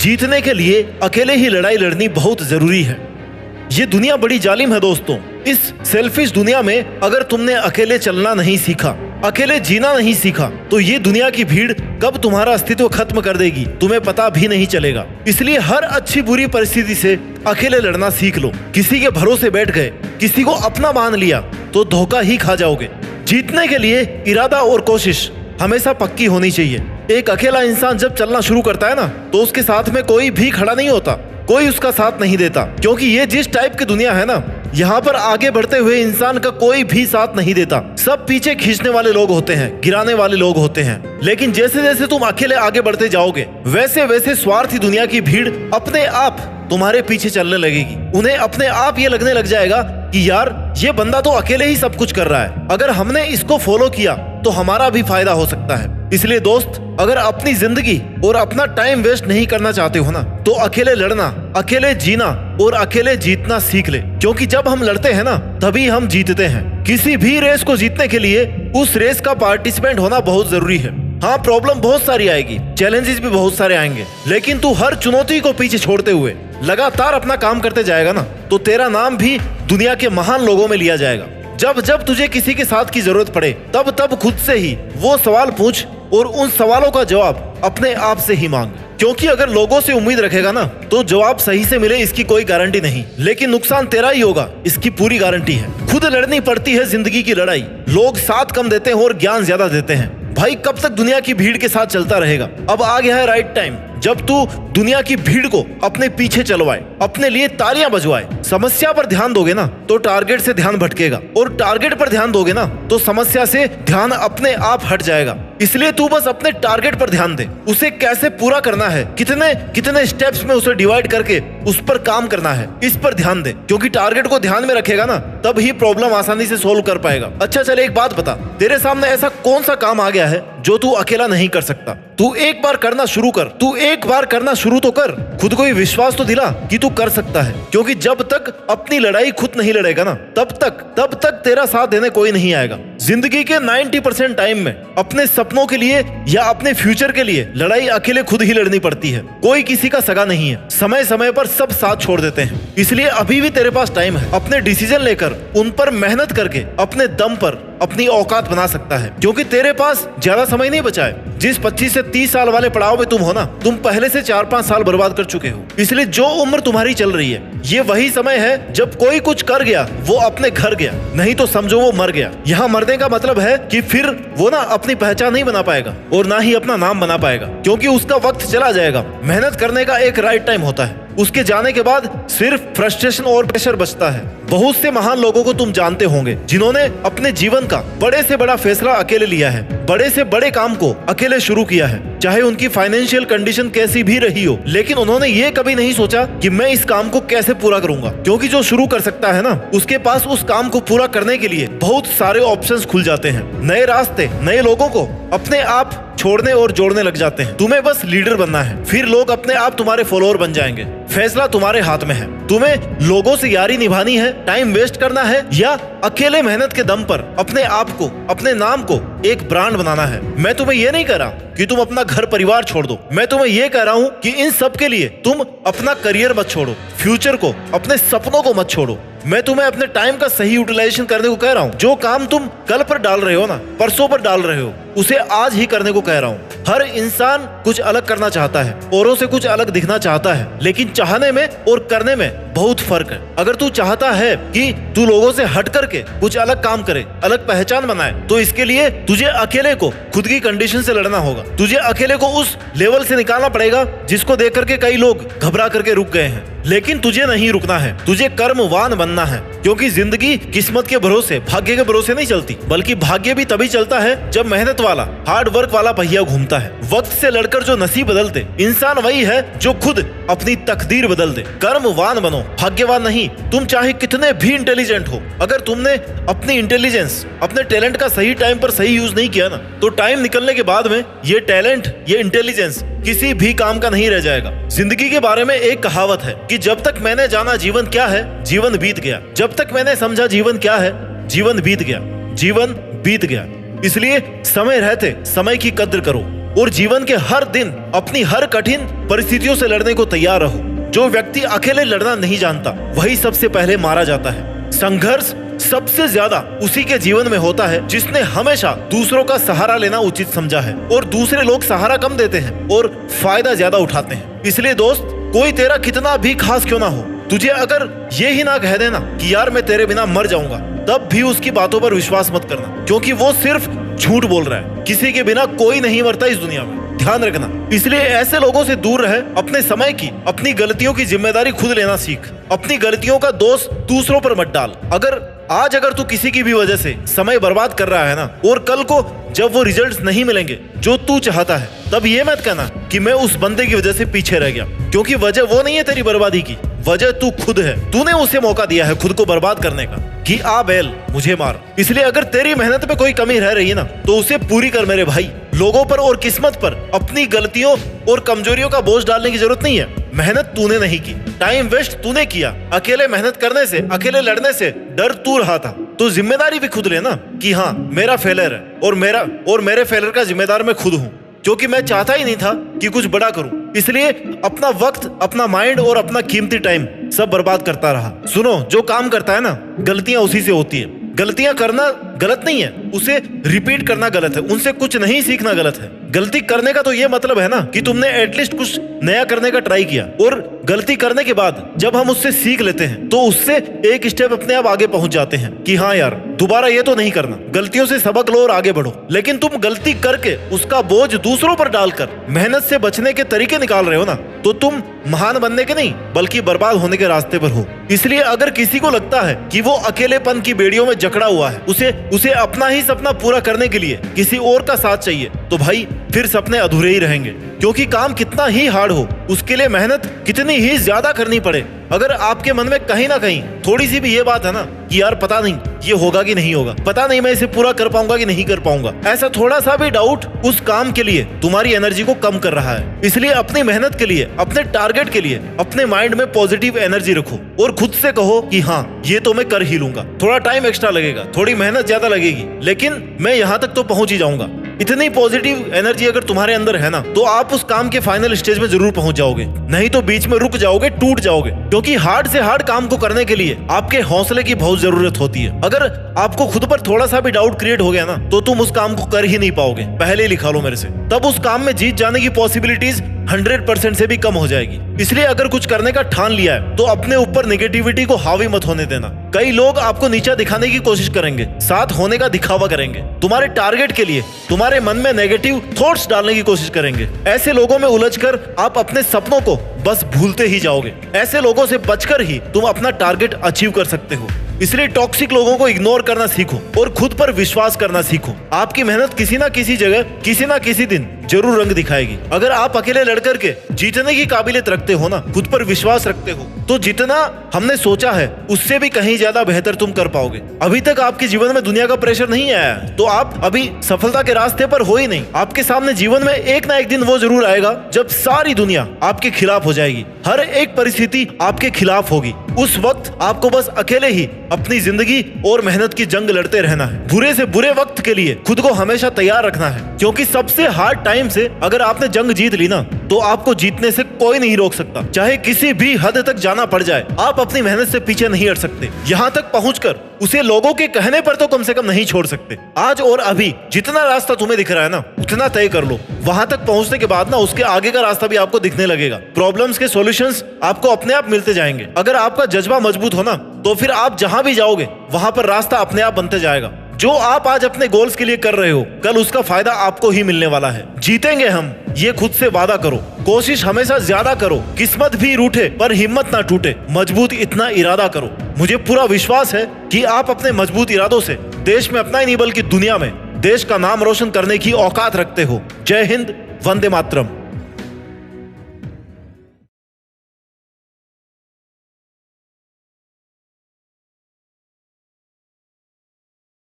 जीतने के लिए अकेले ही लड़ाई लड़नी बहुत जरूरी है। ये दुनिया बड़ी जालिम है दोस्तों। इस सेल्फिश दुनिया में अगर तुमने अकेले चलना नहीं सीखा, अकेले जीना नहीं सीखा, तो ये दुनिया की भीड़ कब तुम्हारा अस्तित्व खत्म कर देगी तुम्हें पता भी नहीं चलेगा। इसलिए हर अच्छी बुरी परिस्थिति से अकेले लड़ना सीख लो। किसी के भरोसे बैठ गए, किसी को अपना मान लिया तो धोखा ही खा जाओगे। जीतने के लिए इरादा और कोशिश हमेशा पक्की होनी चाहिए। एक अकेला इंसान जब चलना शुरू करता है ना, तो उसके साथ में कोई भी खड़ा नहीं होता, कोई उसका साथ नहीं देता, क्योंकि ये जिस टाइप की दुनिया है ना, यहाँ पर आगे बढ़ते हुए इंसान का कोई भी साथ नहीं देता। सब पीछे खींचने वाले लोग होते हैं, गिराने वाले लोग होते हैं। लेकिन जैसे जैसे तुम अकेले आगे बढ़ते जाओगे, वैसे वैसे स्वार्थी दुनिया की भीड़ अपने आप तुम्हारे पीछे चलने लगेगी। उन्हें अपने आप ये लगने लग जाएगा कि यार ये बंदा तो अकेले ही सब कुछ कर रहा है, अगर हमने इसको फॉलो किया तो हमारा भी फायदा हो सकता है। इसलिए दोस्त, अगर अपनी जिंदगी और अपना टाइम वेस्ट नहीं करना चाहते हो ना, तो अकेले लड़ना, अकेले जीना और अकेले जीतना सीख ले। क्योंकि जब हम लड़ते हैं ना, तभी हम जीतते हैं। किसी भी रेस को जीतने के लिए उस रेस का पार्टिसिपेंट होना बहुत जरूरी है। हाँ, प्रॉब्लम बहुत सारी आएगी, चैलेंजेस भी बहुत सारे आएंगे, लेकिन तू हर चुनौती को पीछे छोड़ते हुए लगातार अपना काम करते जाएगा ना, तो तेरा नाम भी दुनिया के महान लोगों में लिया जाएगा। जब जब तुझे किसी के साथ की जरूरत पड़े, तब तब खुद से ही वो सवाल पूछ और उन सवालों का जवाब अपने आप से ही मांग। क्योंकि अगर लोगों से उम्मीद रखेगा ना, तो जवाब सही से मिले इसकी कोई गारंटी नहीं, लेकिन नुकसान तेरा ही होगा, इसकी पूरी गारंटी है। खुद लड़नी पड़ती है जिंदगी की लड़ाई। लोग साथ कम देते हैं और ज्ञान ज्यादा देते हैं। भाई, कब तक दुनिया की भीड़ के साथ चलता रहेगा? अब आ गया है राइट टाइम, जब तू दुनिया की भीड़ को अपने पीछे चलवाए, अपने लिए तालियां बजवाए। समस्या पर ध्यान दोगे ना, तो टारगेट से ध्यान भटकेगा, और टारगेट पर ध्यान दोगे ना, तो समस्या से ध्यान अपने आप हट जाएगा। इसलिए तू बस अपने टारगेट पर ध्यान दे, उसे कैसे पूरा करना है, कितने कितने स्टेप्स में उसे डिवाइड करके उस पर काम करना है, इस पर ध्यान दे। क्योंकि टारगेट को ध्यान में रखेगा ना, तब ही प्रॉब्लम आसानी से सोल्व कर पाएगा। अच्छा चल, एक बात बता, तेरे सामने ऐसा कौन सा काम आ गया है जो तू अकेला नहीं कर सकता? तू एक बार करना शुरू कर, तू एक बार करना शुरू तो कर। खुद को ही विश्वास तो दिला कि तू कर सकता है। क्योंकि जब तक अपनी लड़ाई खुद नहीं लड़ेगा ना, तब तक तेरा साथ देने कोई नहीं आएगा। जिंदगी के 90% टाइम में अपने सपनों के लिए या अपने फ्यूचर के लिए लड़ाई अकेले खुद ही लड़नी पड़ती है। कोई किसी का सगा नहीं है। समय समय पर सब साथ छोड़ देते हैं। इसलिए अभी भी तेरे पास टाइम है। अपने डिसीजन लेकर उन पर मेहनत करके अपने दम पर अपनी औकात बना सकता है। क्योंकि तेरे पास ज्यादा समय नहीं बचा है। जिस 25 से 30 साल वाले पड़ाव में तुम हो ना, तुम पहले से 4-5 साल बर्बाद कर चुके हो। इसलिए जो उम्र तुम्हारी चल रही है, ये वही समय है जब कोई कुछ कर गया वो अपने घर गया, नहीं तो समझो वो मर गया। यहाँ मरने का मतलब है कि फिर वो ना अपनी पहचान नहीं बना पाएगा और ना ही अपना नाम बना पाएगा, क्योंकि उसका वक्त चला जाएगा। मेहनत करने का एक राइट टाइम होता है। उसके जाने के बाद सिर्फ फ्रस्ट्रेशन और प्रेशर बचता है। बहुत से महान लोगों को तुम जानते होंगे, जिन्होंने अपने जीवन का बड़े से बड़ा फैसला अकेले लिया है, बड़े से बड़े काम को अकेले शुरू किया है, चाहे उनकी फाइनेंशियल कंडीशन कैसी भी रही हो। लेकिन उन्होंने ये कभी नहीं सोचा कि मैं इस काम को कैसे पूरा करूंगा, क्योंकि जो शुरू कर सकता है ना, उसके पास उस काम को पूरा करने के लिए बहुत सारे ऑप्शंस खुल जाते हैं। नए रास्ते नए लोगों को अपने आप छोड़ने और जोड़ने लग जाते हैं। तुम्हें बस लीडर बनना है, फिर लोग अपने आप तुम्हारे फॉलोअर बन जाएंगे। फैसला तुम्हारे हाथ में है। तुम्हें लोगों से यारी निभानी है, टाइम वेस्ट करना है, या अकेले मेहनत के दम पर अपने आप को, अपने नाम को एक ब्रांड बनाना है। मैं तुम्हें ये नहीं कह रहा कि तुम अपना घर परिवार छोड़ दो। मैं तुम्हें ये कह रहा हूँ कि इन सब के लिए तुम अपना करियर मत छोड़ो, फ्यूचर को, अपने सपनों को मत छोड़ो। मैं तुम्हें अपने टाइम का सही यूटिलाइजेशन करने को कह रहा हूँ। जो काम तुम कल पर डाल रहे हो ना, परसों पर डाल रहे हो, उसे आज ही करने को कह रहा हूँ। हर इंसान कुछ अलग करना चाहता है, औरों से कुछ अलग दिखना चाहता है, लेकिन चाहने में और करने में बहुत फर्क है। अगर तू चाहता है कि तू लोगों से हट करके कुछ अलग काम करे, अलग पहचान बनाए, तो इसके लिए तुझे अकेले को खुद की कंडीशन से लड़ना होगा। तुझे अकेले को उस लेवल से निकालना पड़ेगा जिसको देख करके कई लोग घबरा करके रुक गए हैं। लेकिन तुझे नहीं रुकना है, तुझे कर्मवान बनना है। क्योंकि जिंदगी किस्मत के भरोसे, भाग्य के भरोसे नहीं चलती, बल्कि भाग्य भी तभी चलता है जब मेहनत वाला, हार्ड वर्क वाला पहिया घूमता है। वक्त से लड़कर जो नसीब बदलते इंसान वही है जो खुद अपनी तकदीर बदल दे। कर्मवान बनो, भाग्यवान नहीं। तुम चाहे कितने भी इंटेलिजेंट हो, अगर तुमने अपनी इंटेलिजेंस, अपने टैलेंट का सही टाइम पर सही यूज नहीं किया ना, तो टाइम निकलने के बाद में ये टैलेंट, ये इंटेलिजेंस किसी भी काम का नहीं रह जाएगा। जिंदगी के बारे में एक कहावत है कि जब तक मैंने जाना जीवन क्या है, जीवन बीत गया। जब तक मैंने समझा जीवन क्या है, जीवन बीत गया, जीवन बीत गया। इसलिए समय रहते समय की कद्र करो। और जीवन के हर दिन अपनी हर कठिन परिस्थितियों से लड़ने को तैयार रहो। जो व्यक्ति अकेले लड़ना नहीं जानता वही सबसे पहले मारा जाता है। संघर्ष सबसे ज्यादा उसी के जीवन में होता है जिसने हमेशा दूसरों का सहारा लेना उचित समझा है, और दूसरे लोग सहारा कम देते हैं और फायदा ज्यादा उठाते हैं। इसलिए दोस्त, कोई तेरा कितना भी खास क्यों ना हो, तुझे अगर ये ही ना कह देना कि यार मैं तेरे बिना मर जाऊंगा, तब भी उसकी बातों पर विश्वास मत करना, क्योंकि वो सिर्फ झूठ बोल रहा है। किसी के बिना कोई नहीं मरता इस दुनिया में, ध्यान रखना। इसलिए ऐसे लोगों से दूर रहे। अपने समय की, अपनी गलतियों की जिम्मेदारी खुद लेना सीख। अपनी गलतियों का दोष दूसरों पर मत डाल। अगर तू किसी की भी वजह से समय बर्बाद कर रहा है ना, और कल को जब वो रिजल्ट्स नहीं मिलेंगे जो तू चाहता है, तब ये मत कहना कि मैं उस बंदे की वजह से पीछे रह गया, क्योंकि वजह वो नहीं है तेरी बर्बादी की, वजह तू खुद है। तूने उसे मौका दिया है खुद को बर्बाद करने का कि आ बैल मुझे मार। इसलिए अगर तेरी मेहनत में कोई कमी रह रही है ना, तो उसे पूरी कर मेरे भाई। लोगों पर और किस्मत पर अपनी गलतियों और कमजोरियों का बोझ डालने की जरूरत नहीं है। मेहनत तूने नहीं की, टाइम वेस्ट तूने किया। अकेले मेहनत करने से, अकेले लड़ने से डर तू रहा था, तो जिम्मेदारी भी खुद लेना कि हाँ मेरा फेलियर है और मेरे फेलियर का जिम्मेदार मैं खुद हूँ, क्योंकि मैं चाहता ही नहीं था कि कुछ बड़ा करूं। इसलिए अपना वक्त, अपना माइंड और अपना कीमती टाइम सब बर्बाद करता रहा। सुनो, जो काम करता है ना, गलतियां उसी से होती है। गलतियां करना गलत नहीं है, उसे रिपीट करना गलत है, उनसे कुछ नहीं सीखना गलत है। गलती करने का तो ये मतलब है ना कि तुमने एटलीस्ट कुछ नया करने का ट्राई किया, और गलती करने के बाद जब हम उससे सीख लेते हैं तो उससे एक स्टेप अपने आप आगे पहुंच जाते हैं कि हाँ यार दोबारा ये तो नहीं करना। गलतियों से सबक लो और आगे बढ़ो। लेकिन तुम गलती करके उसका बोझ दूसरों पर डालकर मेहनत से बचने के तरीके निकाल रहे हो ना, तो तुम महान बनने के नहीं बल्कि बर्बाद होने के रास्ते पर हो। इसलिए अगर किसी को लगता है कि वो अकेलेपन की बेड़ियों में जकड़ा हुआ है, उसे अपना ही सपना पूरा करने के लिए किसी और का साथ चाहिए, तो भाई फिर सपने अधूरे ही रहेंगे। क्योंकि काम कितना ही हार्ड हो, उसके लिए मेहनत कितनी ही ज्यादा करनी पड़े, अगर आपके मन में कहीं ना कहीं थोड़ी सी भी ये बात है ना कि यार पता नहीं ये होगा कि नहीं होगा, पता नहीं मैं इसे पूरा कर पाऊंगा कि नहीं कर पाऊंगा, ऐसा थोड़ा सा भी डाउट उस काम के लिए तुम्हारी एनर्जी को कम कर रहा है। इसलिए अपनी मेहनत के लिए, अपने टारगेट के लिए अपने माइंड में पॉजिटिव एनर्जी रखो और खुद से कहो कि हाँ ये तो मैं कर ही लूंगा। थोड़ा टाइम एक्स्ट्रा लगेगा, थोड़ी मेहनत ज्यादा लगेगी, लेकिन मैं यहाँ तक तो पहुंच ही जाऊंगा। इतनी पॉजिटिव एनर्जी अगर तुम्हारे अंदर है ना, तो आप उस काम के फाइनल स्टेज में जरूर पहुंच जाओगे, नहीं तो बीच में रुक जाओगे, टूट जाओगे। क्योंकि हार्ड से हार्ड काम को करने के लिए आपके हौसले की बहुत जरूरत होती है। अगर आपको खुद पर थोड़ा सा भी डाउट क्रिएट हो गया ना, तो तुम उस काम को कर ही नहीं पाओगे। पहले ही लिखा लो मेरे से, तब उस काम में जीत जाने की पॉसिबिलिटीज 100% से भी कम हो जाएगी। इसलिए अगर कुछ करने का ठान लिया है तो अपने ऊपर नेगेटिविटी को हावी मत होने देना। कई लोग आपको नीचा दिखाने की कोशिश करेंगे, साथ होने का दिखावा करेंगे, तुम्हारे टारगेट के लिए तुम्हारे मन में नेगेटिव थॉट्स डालने की कोशिश करेंगे। ऐसे लोगों में उलझकर आप अपने सपनों को बस भूलते ही जाओगे। ऐसे लोगों से बचकर ही तुम अपना टारगेट अचीव कर सकते हो। इसलिए टॉक्सिक लोगों को इग्नोर करना सीखो और खुद पर विश्वास करना सीखो। आपकी मेहनत किसी ना किसी जगह, किसी ना किसी दिन जरूर रंग दिखाएगी। अगर आप अकेले लड़ करके जीतने की काबिलियत रखते हो ना, खुद पर विश्वास रखते हो, तो जितना हमने सोचा है उससे भी कहीं ज्यादा बेहतर तुम कर पाओगे। अभी तक आपके जीवन में दुनिया का प्रेशर नहीं आया है, तो आप अभी सफलता के रास्ते पर हो ही नहीं। आपके सामने जीवन में एक ना एक दिन वो जरूर आएगा जब सारी दुनिया आपके खिलाफ हो जाएगी, हर एक परिस्थिति आपके खिलाफ होगी। उस वक्त आपको बस अकेले ही अपनी जिंदगी और मेहनत की जंग लड़ते रहना है। बुरे से बुरे वक्त के लिए खुद को हमेशा तैयार रखना है, क्योंकि सबसे हार्ड टाइम से अगर आपने जंग जीत ली ना, तो आपको जीतने से कोई नहीं रोक सकता। चाहे किसी भी हद तक जाना पड़ जाए, आप अपनी मेहनत से पीछे नहीं हट सकते। यहाँ तक पहुंचकर उसे लोगों के कहने पर तो कम से कम नहीं छोड़ सकते। आज और अभी जितना रास्ता तुम्हें दिख रहा है ना, उतना तय कर लो। वहां तक पहुंचने के बाद ना, उसके आगे का रास्ता भी आपको दिखने लगेगा। प्रॉब्लम्स के सॉल्यूशंस आपको अपने आप मिलते जाएंगे। अगर आपका जज्बा मजबूत हो ना, तो फिर आप जहां भी जाओगे वहां पर रास्ता अपने आप बनते जाएगा। जो आप आज अपने गोल्स के लिए कर रहे हो, कल उसका फायदा आपको ही मिलने वाला है। जीतेंगे हम, ये खुद से वादा करो। कोशिश हमेशा ज्यादा करो, किस्मत भी रूठे पर हिम्मत ना टूटे। मजबूत इतना इरादा करो। मुझे पूरा विश्वास है कि आप अपने मजबूत इरादों से देश में अपना ही नहीं बल्कि दुनिया में देश का नाम रोशन करने की औकात रखते हो। जय हिंद, वंदे मातरम।